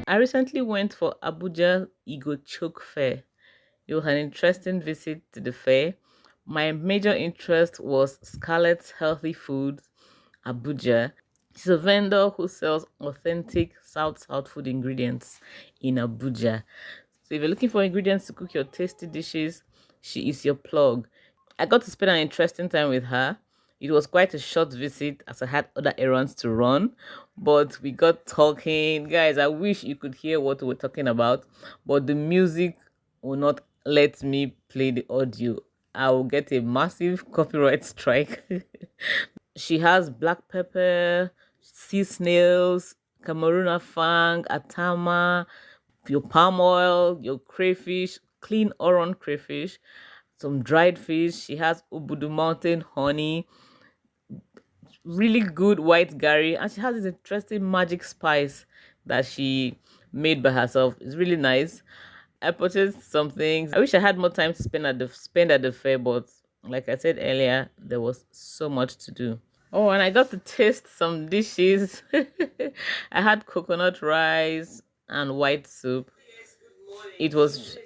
I recently went for Abuja E Go Choke fair. It was an interesting visit to the fair. My major interest was Scarlett's Healthy Foods, Abuja. She's a vendor who sells authentic South food ingredients in Abuja. So if you're looking for ingredients to cook your tasty dishes, she is your plug. I got to spend an interesting time with her. It was quite a short visit as I had other errands to run, but we got talking. Guys, I wish you could hear what we were talking about, but the music will not let me play the audio. I will get a massive copyright strike. She has black pepper, sea snails, Cameroon fang, atama, your palm oil, your crayfish, clean Oron crayfish, some dried fish. She has Ubudu Mountain honey, really good white gari, and she has this interesting magic spice that she made by herself. It's really nice. I purchased some things. I wish I had more time to spend at the fair, but like I said earlier, there was so much to do. Oh, and I got to taste some dishes. I had coconut rice and white soup. It was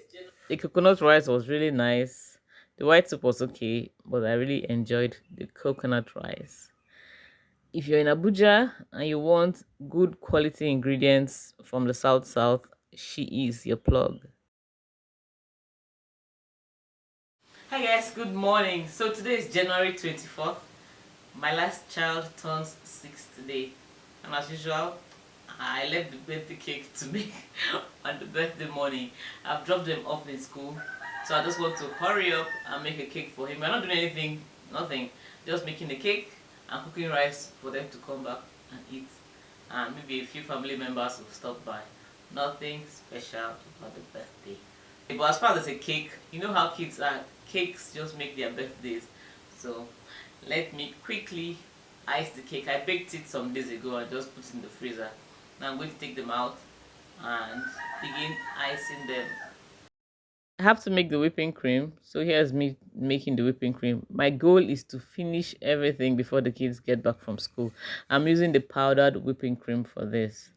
the coconut rice was really nice. The white soup was okay, but I really enjoyed the coconut rice. If you're in Abuja and you want good quality ingredients from the South, she is your plug. Hi guys, good morning. So today is January 24th. My last child turns 6 today. And as usual, I left the birthday cake to make on the birthday morning. I've dropped them off in school. So I just want to hurry up and make a cake for him. We're not doing anything, nothing. Just making the cake and cooking rice for them to come back and eat. And maybe a few family members will stop by. Nothing special about the birthday. But as far as a cake, you know how kids are. Cakes just make their birthdays. So let me quickly ice the cake. I baked it some days ago and just put it in the freezer. Now I'm going to take them out and begin icing them. I have to make the whipping cream. So here's me making the whipping cream. My goal is to finish everything before the kids get back from school. I'm using the powdered whipping cream for this.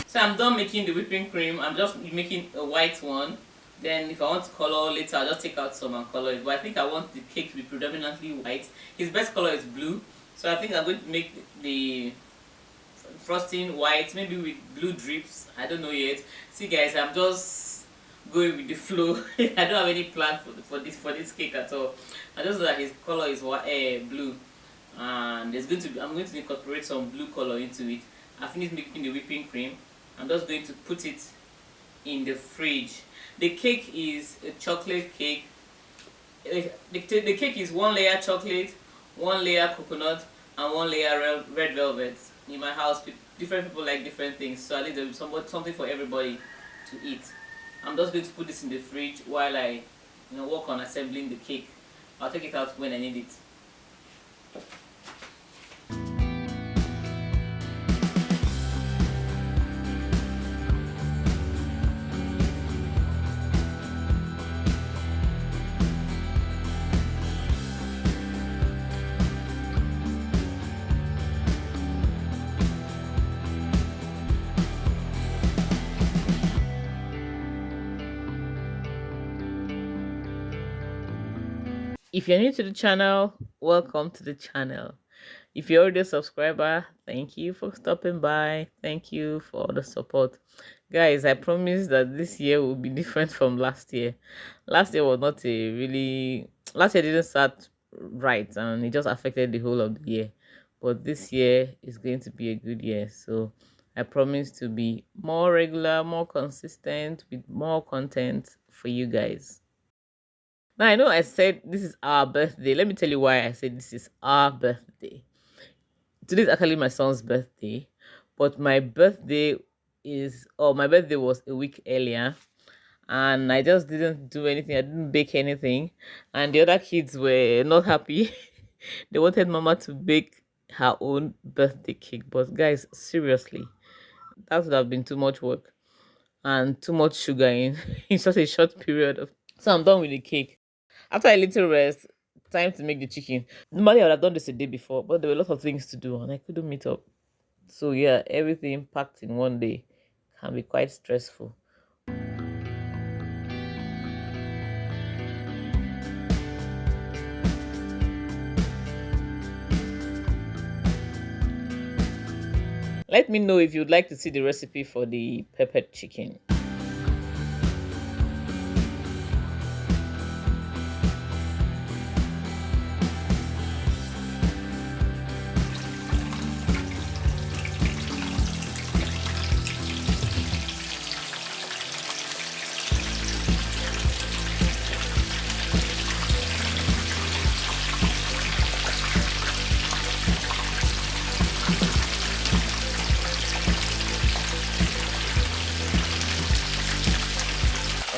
So I'm done making the whipping cream. I'm just making a white one. Then if I want to color later, I'll just take out some and color it. But I think I want the cake to be predominantly white. His best color is blue. So I think I'm going to make the frosting white, maybe with blue drips. I don't know yet. See guys, I'm just going with the flow. I don't have any plan for this cake at all. I just know that his color is blue. And I'm going to incorporate some blue color into it. I finished making the whipping cream. I'm just going to put it in the fridge. The cake is a chocolate cake. The cake is one layer chocolate, one layer coconut, and one layer red velvet. In my house, different people like different things, so at least there's something for everybody to eat. I'm just going to put this in the fridge while I work on assembling the cake. I'll take it out when I need it. If you're new to the channel, welcome to the channel. If you're already a subscriber, thank you for stopping by. Thank you for all the support. Guys, I promise that this year will be different from last year. Last year was not a really... Last year didn't start right and it just affected the whole of the year. But this year is going to be a good year. So I promise to be more regular, more consistent with more content for you guys. Now, I know I said this is our birthday. Let me tell you why I said this is our birthday. Today is actually my son's birthday, but my birthday was a week earlier, and I just didn't do anything. I didn't bake anything, and the other kids were not happy. They wanted mama to bake her own birthday cake, but guys, seriously, that would have been too much work and too much sugar in in such a short period of. So I'm done with the cake. After a little rest, time to make the chicken. Normally I would have done this a day before, but there were a lot of things to do and I couldn't meet up. So yeah, everything packed in one day can be quite stressful. Let me know if you'd like to see the recipe for the peppered chicken.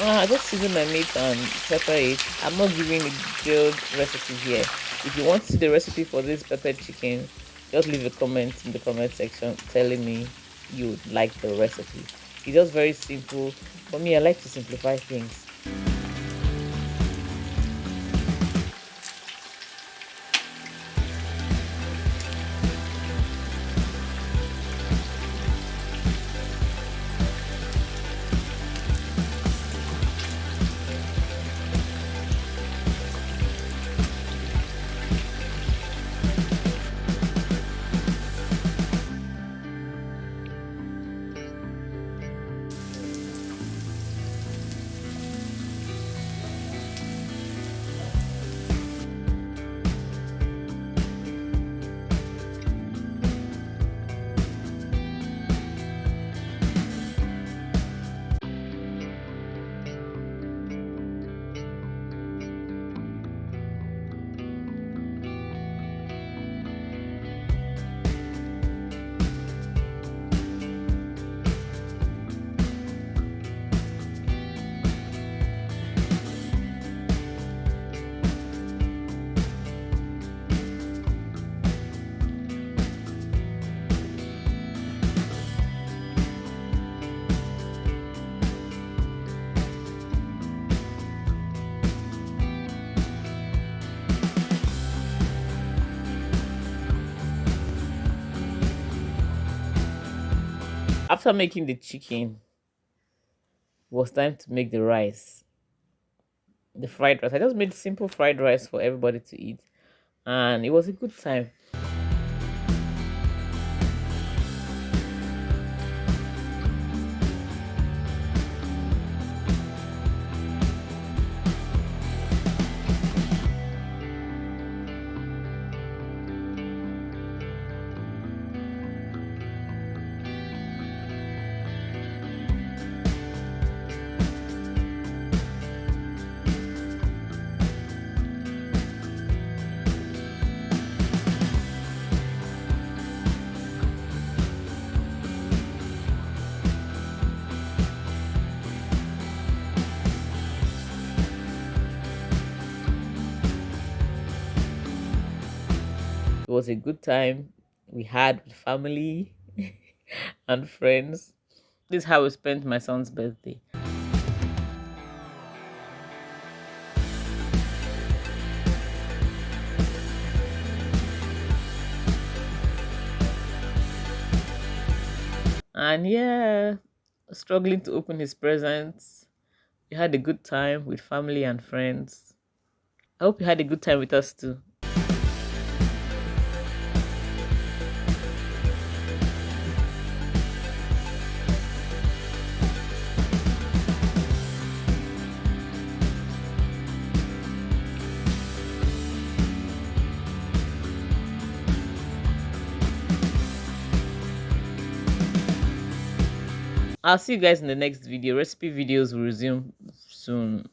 I just season my meat and pepper it. I'm not giving a detailed recipe here. If you want to see the recipe for this peppered chicken, just leave a comment in the comment section telling me you would like the recipe. It's just very simple. For me, I like to simplify things. After making the chicken, it was time to make the rice. The fried rice. I just made simple fried rice for everybody to eat, and it was a good time. It was a good time we had with family and friends. This is how we spent my son's birthday. And yeah, struggling to open his presents. We had a good time with family and friends. I hope you had a good time with us too. I'll see you guys in the next video. Recipe videos will resume soon.